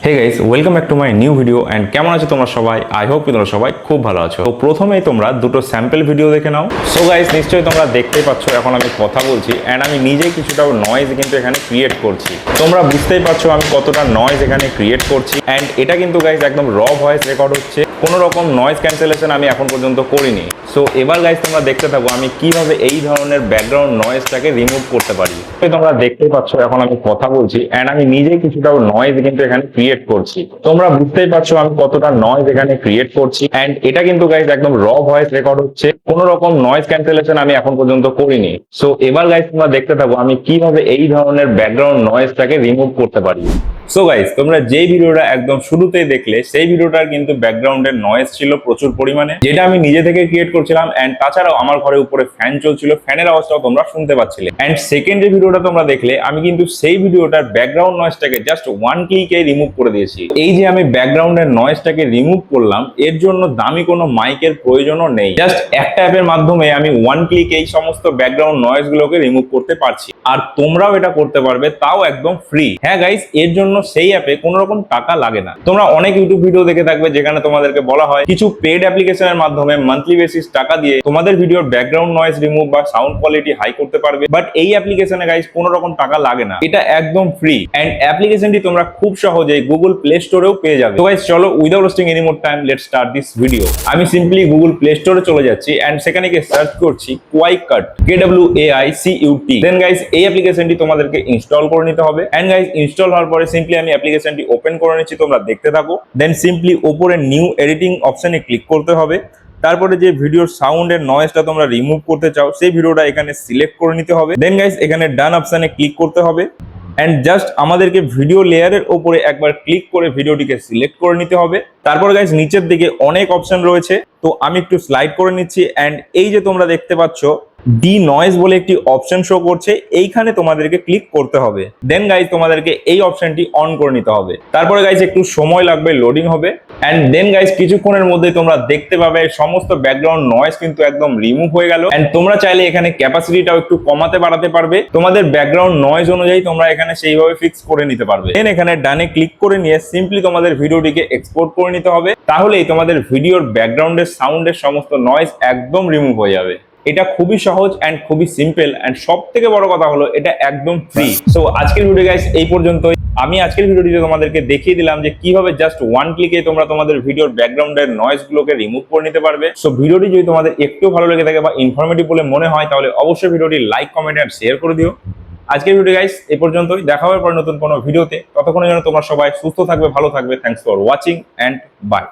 Hey guys, welcome back to my new video and কেমন আছো তোমরা সবাই? আই হোপ তোমরা সবাই খুব ভালো আছো। তো প্রথমেই তোমরা দুটো স্যাম্পল ভিডিও দেখে নাও। সো গাইস, নিশ্চয়ই তোমরা দেখতেই পাচ্ছ এখন আমি কথা বলছি অ্যান্ড আমি নিজেই কিছুটা নয়েজ কিন্তু এখানে ক্রিয়েট করছি। তোমরা বুঝতেই পারছো আমি কতটা নয়েজ এখানে ক্রিয়েট করছি অ্যান্ড এটা কিন্তু গাইস একদম র ভয়েস রেকর্ড হচ্ছে, কোনো রকম নয়েজ ক্যান্সেলেশন আমি এখন পর্যন্ত করিনি। সো এবার গাইস তোমরা দেখতে থাকো আমি কিভাবে এই ধরনের ব্যাকগ্রাউন্ড নয়েজটাকে রিমুভ করতে পারি। তোমরা দেখতেই পাচ্ছ এখন আমি কথা বলছি অ্যান্ড আমি নিজেই কিছুটা নয়েজ কিন্তু এখানে ক্রিয়েট করছি। তোমরা বুঝতেই পারছো আমি কতটা নয়েজ এখানে ক্রিয়েট করছি অ্যান্ড এটা কিন্তু গাইস একদম র ভয়েস রেকর্ড হচ্ছে, কোনো রকম নয়েজ ক্যান্সেলেশন আমি এখন পর্যন্ত করিনি। সো এবার গাইস তোমরা দেখতে থাকো আমি কিভাবে এই ধরনের ব্যাকগ্রাউন্ড নয়েজটাকে রিমুভ করতে পারি। সো গাইস, তোমরা যেই ভিডিওটা একদম শুরুতেই দেখলে সেই ভিডিওটার কিন্তু ব্যাকগ্রাউন্ডের নয়েজ ছিল প্রচুর পরিমাণে, যেটা আমি নিজে থেকে ক্রিয়েট করছিলাম অ্যান্ড তাছাড়াও আমার ঘরের উপরে ফ্যান চলছিল, ফ্যানের আওয়াজটাও তোমরা শুনতে পাচ্ছিলে। অ্যান্ড সেকেন্ড যে ভিডিওটা তোমরা দেখলে আমি কিন্তু সেই ভিডিওটার ব্যাকগ্রাউন্ড নয়েজটাকে জাস্ট ওয়ান ক্লিকে রিমুভ করে দিয়েছি। এই যে আমি ব্যাকগ্রাউন্ডের নয়েজটাকে রিমুভ করলাম, এর জন্য দামি কোনো মাইকের প্রয়োজনও নেই। জাস্ট একটা অ্যাপের মাধ্যমে আমি ওয়ান ক্লিকে এই সমস্ত ব্যাকগ্রাউন্ড নয়েজ গুলোকে রিমুভ করতে পারছি, আর তোমরাও এটা করতে পারবে, তাও একদম ফ্রি। হ্যাঁ গাইস, এর জন্য সেই অ্যাপে কোনো রকম টাকা লাগে না। তোমরা অনেক ইউটিউব ভিডিও দেখে থাকবে যেখানে তোমাদেরকে বলা হয় কিছু পেড অ্যাপ্লিকেশনের মাধ্যমে মান্থলি বেসিস টাকা দিয়ে তোমাদের ভিডিওর ব্যাকগ্রাউন্ড নয়েজ রিমুভ বা সাউন্ড কোয়ালিটি হাই করতে পারবে, বাট এই অ্যাপ্লিকেশনে গাইস কোনো রকম টাকা লাগে না, এটা একদম ফ্রি। এন্ড অ্যাপ্লিকেশনটি তোমরা খুব সহজেই গুগল প্লে স্টোরেও পেয়ে যাবে। তো গাইস চলো, without wasting any more time, let's start this video. আমি সিম্পলি গুগল প্লে স্টোরে চলে যাচ্ছি এন্ড সেখানে গিয়ে সার্চ করছি কোয়াইকাট, KWAICUT। দেন গাইস এই অ্যাপ্লিকেশনটি তোমাদেরকে ইনস্টল করে নিতে হবে এন্ড গাইস ইনস্টল হওয়ার পরে সিম্পলি আমি অ্যাপ্লিকেশনটি ওপেন করে নিচ্ছি, তোমরা দেখতে থাকো। দেন সিম্পলি উপরে নিউ এডিটিং অপশনে ক্লিক করতে হবে। তারপরে যে ভিডিওর সাউন্ডের নয়েজটা তোমরা রিমুভ করতে চাও সেই ভিডিওটা এখানে সিলেক্ট করে নিতে হবে। দেন গাইস এখানে ডান অপশনে ক্লিক করতে হবে এন্ড জাস্ট আমাদেরকে ভিডিও লেয়ারের উপরে একবার ক্লিক করে ভিডিওটিকে সিলেক্ট করে নিতে হবে। তারপর গাইস নিচের দিকে অনেক অপশন রয়েছে, তো আমি একটু স্লাইড করে নিচ্ছি এন্ড এই যে তোমরা দেখতে পাচ্ছ ডি নয়েজ বলে একটি অপশন শো করছে, এইখানে তোমাদেরকে ক্লিক করতে হবে। দেন গাইস তোমাদেরকে এই অপশনটি অন করে নিতে হবে। তারপরে গাইস একটু সময় লাগবে, লোডিং হবে এন্ড দেন গাইস কিছুক্ষণের মধ্যে তোমরা দেখতে পাবে সমস্ত ব্যাকগ্রাউন্ড নয়েজ কিন্তু একদম রিমুভ হয়ে গেল। এন্ড তোমরা চাইলে এখানে ক্যাপাসিটিটাও একটু কমাতে বাড়াতে পারবে, তোমাদের ব্যাকগ্রাউন্ড নয়েজ অনুযায়ী তোমরা এখানে সেইভাবে ফিক্স করে নিতে পারবে। দেন এখানে ডানে ক্লিক করে নিয়ে সিম্পলি তোমাদের ভিডিওটিকে এক্সপোর্ট করে নিতে হবে, তাহলেই তোমাদের ভিডিওর ব্যাকগ্রাউন্ডের সাউন্ডের সমস্ত নয়েজ একদম রিমুভ হয়ে যাবে। এটা খুবই সহজ এন্ড খুবই সিম্পল এন্ড সব থেকে বড় কথা হলো এটা একদম ফ্রি। সো আজকের ভিডিও গাইস এই পর্যন্তই। আমি আজকের ভিডিওটিতে তোমাদেরকে দেখিয়ে দিলাম যে কিভাবে জাস্ট ওয়ান ক্লিকে তোমরা তোমাদের ভিডিওর ব্যাকগ্রাউন্ডের নয়েজ গুলোকে রিমুভ করে নিতে পারবে। সো ভিডিওটি যদি তোমাদের একটু ভালো লেগে থাকে বা ইনফরমেটিভ বলে মনে হয় তাহলে অবশ্যই ভিডিওটি লাইক, কমেন্ট এন্ড শেয়ার করে দিও। আজকের ভিডিও গাইস এই পর্যন্তই, দেখা হবে পরে নতুন কোনো ভিডিওতে। ততক্ষণের জন্য তোমরা সবাই সুস্থ থাকবে, ভালো থাকবে। Thanks for watching and by.